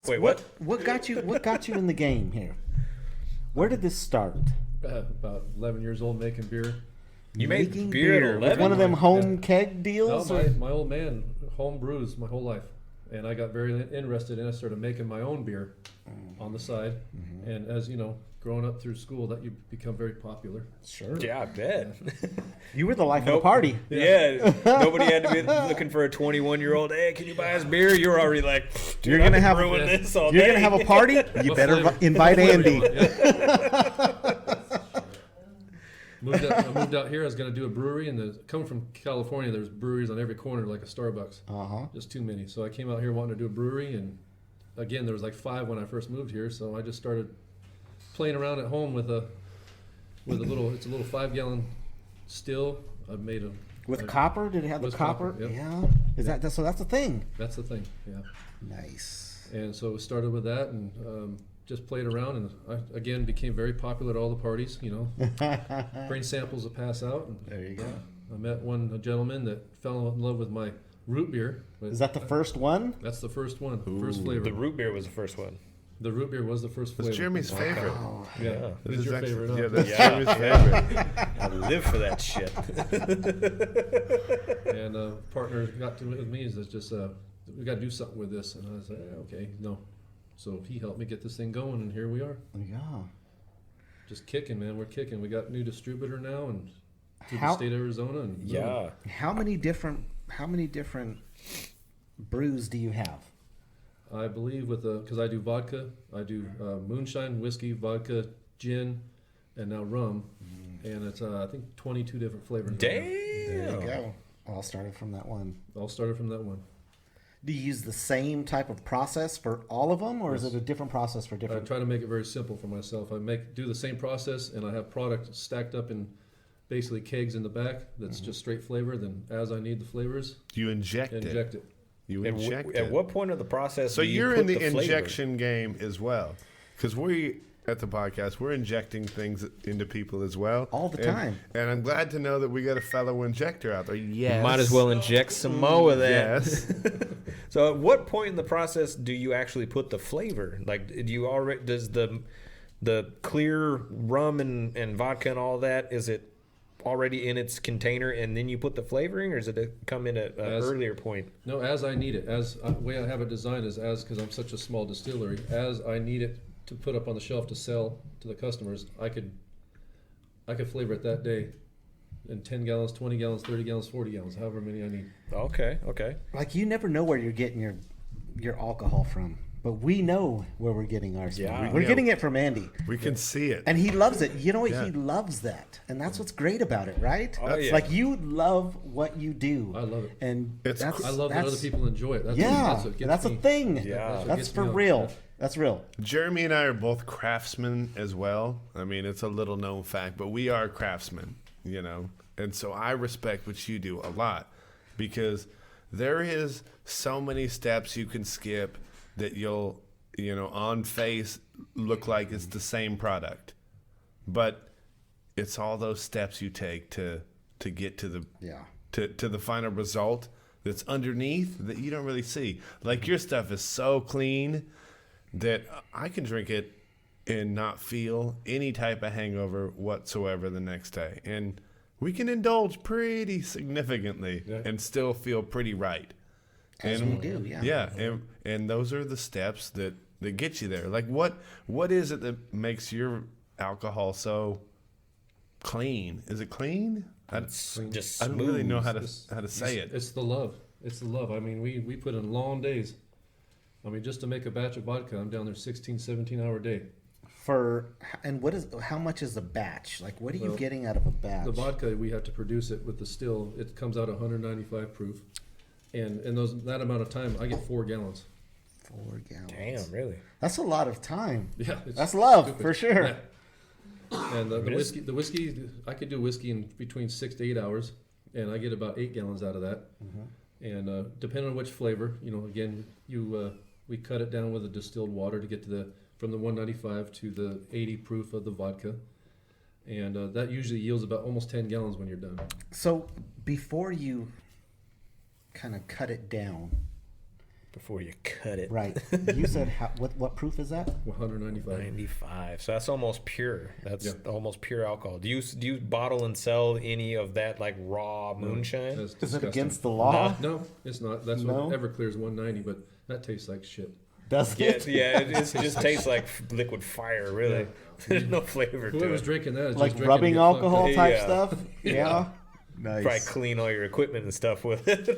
Wait, what? What got you in the game here? Where did this start? About 11 years old making beer. You Making made beer at 11? One of them home keg No, deals? my old man home brews my whole life, and I got very interested in it. I started making my own beer on the side, and as you know, growing up through school, that you become very popular. Sure. Yeah, I bet. You were the life of the party. Yeah, nobody had to be looking for a 21-year-old. Hey, can you buy us beer? You're already like, dude, You're gonna I've been have brewing this all You're day. gonna have a party. You What better flavor? invite What flavor Andy. you want? Yeah. I moved out here. I was going to do a brewery, and coming from California, there's breweries on every corner like a Starbucks. Just too many. So I came out here wanting to do a brewery, and again, there was like 5 when I first moved here. So I just started playing around at home with a little. It's a little 5-gallon still. I've made a With copper? Did it have the With copper? copper, yep. Yeah. Is that so? That's the thing. That's the thing. Yeah. Nice. And so it started with that, and just played around, and I again became very popular at all the parties. You know, bring samples to pass out. And There you go. I met a gentleman that fell in love with my root beer. Is that the first one? That's the first one, first flavor. The root beer was the first one. The root beer was the first flavor. It's Jeremy's favorite. Yeah, This it's is your actually- favorite. Huh? Yeah, that's Yeah. Jeremy's favorite. I live for that shit. And partner got to with me is just we got to do something with this, and I was like, okay, no. So he helped me get this thing going, and here we are, Yeah. just kicking, man. We're kicking. We got a new distributor now, and to How- the state of Arizona, and Yeah. How many different brews do you have? I believe with because I do vodka, I do moonshine, whiskey, vodka, gin, and now rum, and it's I think 22 different flavors. right now. There you Damn. go. All started from that one. All started from that one. Do you use the same type of process for all of them, or is Yes. it a different process for I different? try to make it very simple for myself. I do the same process, and I have product stacked up in basically kegs in the back. That's just straight flavor. Then, as I need the flavors, You inject it. inject it. You And inject at it. what point of the process So do you you're put in the flavor? injection game as well, because we at the podcast we're injecting things into people as well All the And- time. And I'm glad to know that we got a fellow injector out there. Yes, Might as well inject some more of that. Yes. So at what point in the process do you actually put the flavor? Like, do you already does the clear rum and vodka and all that, is it already in its container and then you put the flavoring, or does it come in at an earlier point? No, as I need it. The way I have it designed is because I'm such a small distillery. As I need it to put up on the shelf to sell to the customers, I could flavor it that day in 10 gallons, 20 gallons, 30 gallons, 40 gallons, however many I need. Okay. Like, you never know where you're getting your alcohol from, but we know where we're getting ours from. Yeah. We're Yeah. getting it from Andy, We can see it. and he loves it. You know what? Yeah. He loves that, and that's what's great about it, right? Oh, yeah. Like, you love what you do. I love it. and It's that's, cool. I love that other people enjoy it. That's Yeah, what gets that's a me. thing. Yeah. what That's gets for me on. real. Yeah. That's real. Jeremy and I are both craftsmen as well. I mean, it's a little known fact, but we are craftsmen, you know. And so I respect what you do a lot, because there is so many steps you can skip that you'll, you know, on face look like it's the same product. But it's all those steps you take to get to the Yeah. to the final result that's underneath that you don't really see. Like, your stuff is so clean that I can drink it and not feel any type of hangover whatsoever the next day. And we can indulge pretty significantly and still feel pretty right. As and we do, yeah. Yeah, and those are the steps that get you there. Like, what is it that makes your alcohol so clean? Is it clean? It's just I don't really know how smooth. to say it. It's the love. It's the love. I mean, we put in long days. I mean, just to make a batch of vodka, I'm down there 16, 17-hour day. How much is a batch? Like, what are you Well, getting out of a batch? The vodka, we have to produce it with the still. It comes out 195 proof. And in that amount of time, I get 4 gallons. 4 gallons. Damn, really? That's a lot of time. Yeah. it's That's love, stupid. for sure. Yeah. And the mean, it's- whiskey, I could do whiskey in between 6 to 8 hours, and I get about 8 gallons out of that. And depending on which flavor, you know, again, we cut it down with the distilled water to get to from the 195 to the 80 proof of the vodka, and that usually yields about almost 10 gallons when you're done. So before you kind of cut it down, before you cut it. Right. You said what proof is that? 195. 95. So that's almost pure. That's Yeah. almost pure alcohol. Do you bottle and sell any of that like raw moonshine? That's Is it disgusting. against the law? No, it's not. That's No? what Everclear's 190, but that tastes like shit. Does Yeah, it? yeah. It just tastes like liquid fire. Really, there's no flavor to Whoever's it. drinking that is Like just drinking rubbing to get fucked alcohol up. type Yeah. stuff? Yeah. Nice. Probably clean all your equipment and stuff with it.